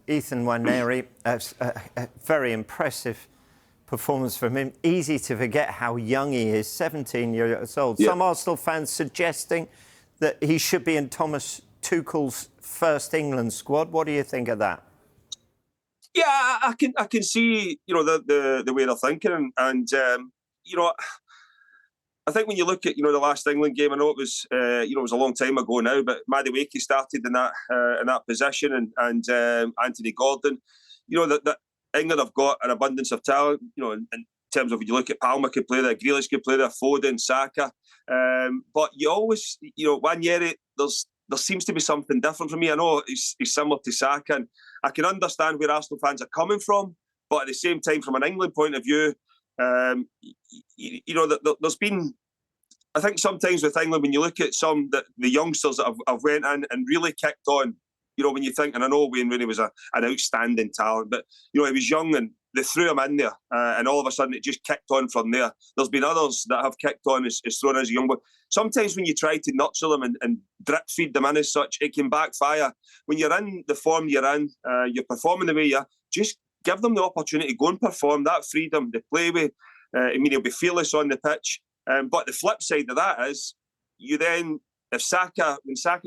Ethan Nwaneri, a very impressive performance from him. Easy to forget how young he is, 17 years old. Yeah. Some Arsenal fans suggesting that he should be in Thomas Tuchel's first England squad. What do you think of that? Yeah, I can see the way they're thinking, and I think when you look at the last England game, I know it was it was a long time ago now, but Madueke started in that position, and Anthony Gordon. That England have got an abundance of talent. In terms of when you look at Palmer could play there, Grealish could play there, Foden, Saka, but you always Nwaneri, there seems to be something different for me. I know he's similar to Saka, and I can understand where Arsenal fans are coming from, but at the same time, from an England point of view, there's been, I think sometimes with England, when you look at the youngsters that have went in and really kicked on, when you think, and I know Wayne Rooney was an outstanding talent, but he was young and they threw him in there, and all of a sudden it just kicked on from there. There's been others that have kicked on as thrown as a young boy. Sometimes when you try to nurture them and drip feed them in as such, it can backfire. When you're in the form you're in, you're performing the way you are, just give them the opportunity, go and perform, that freedom, the play with. He'll be fearless on the pitch. But the flip side of that is, when Saka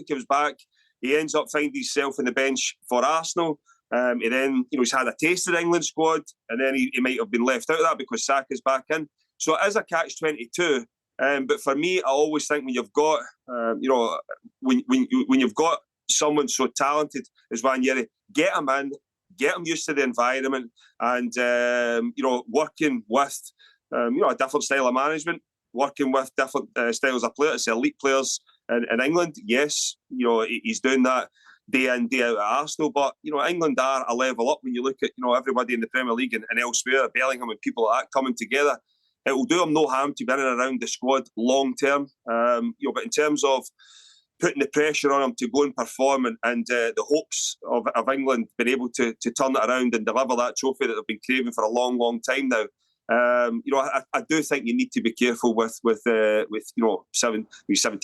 comes back, he ends up finding himself on the bench for Arsenal. He then, he's had a taste of the England squad, and then he might have been left out of that because Saka's back in. So it is a catch-22. But for me, I always think when you've got, when you've got someone so talented as Nwaneri, get him in, get him used to the environment, and working with a different style of management, working with different styles of players, elite players in England. Yes, he's doing that day in, day out at Arsenal, but England are a level up when you look at everybody in the Premier League and elsewhere, Bellingham and people like that coming together. It will do them no harm to be in and around the squad long term. But in terms of putting the pressure on them to go and perform, and the hopes of England being able to turn it around and deliver that trophy that they've been craving for a long, long time now. I do think you need to be careful with 17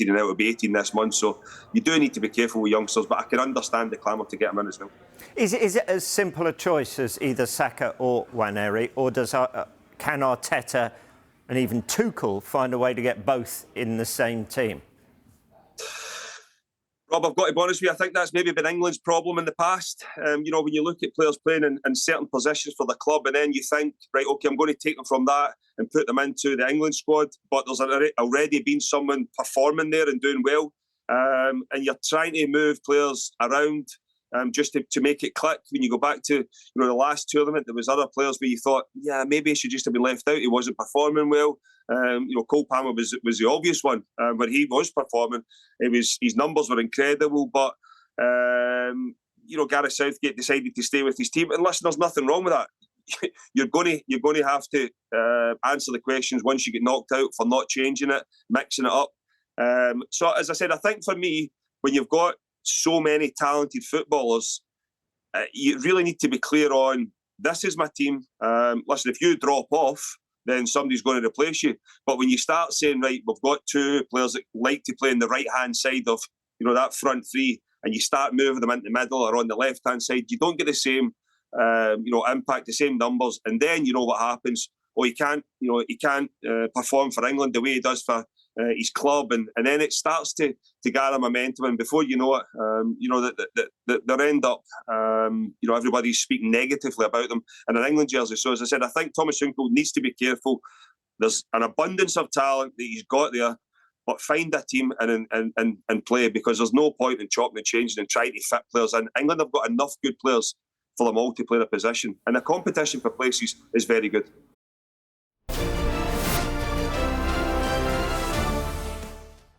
and out will be 18 this month, so you do need to be careful with youngsters, but I can understand the clamour to get them in as well. Is it as simple a choice as either Saka or Nwaneri, or can Arteta and even Tuchel find a way to get both in the same team? Rob, I've got to be honest with you, I think that's maybe been England's problem in the past. When you look at players playing in certain positions for the club, and then you think, right, OK, I'm going to take them from that and put them into the England squad, but there's already been someone performing there and doing well, and you're trying to move players around just to make it click. When you go back to the last tournament, there was other players where you thought, yeah, maybe he should just have been left out. He wasn't performing well. Cole Palmer was the obvious one, but he was performing. His numbers were incredible, but Gareth Southgate decided to stay with his team. And listen, there's nothing wrong with that. You're going to have to answer the questions once you get knocked out for not changing it, mixing it up. So as I said, I think for me, when you've got so many talented footballers, you really need to be clear on, this is my team. Listen, if you drop off, then somebody's going to replace you. But when you start saying, right, we've got two players that like to play on the right-hand side of that front three, and you start moving them into the middle or on the left-hand side, you don't get the same impact, the same numbers. And then you know what happens. Or he can't perform for England the way he does for his club, and then it starts to gather momentum, and before you know it, they'll end up, everybody's speaking negatively about them in an England jersey. So as I said, I think Thomas Tuchel needs to be careful. There's an abundance of talent that he's got there, but find a team and play, because there's no point in chopping and changing and trying to fit players in. England have got enough good players for them all to play their position, and the competition for places is very good.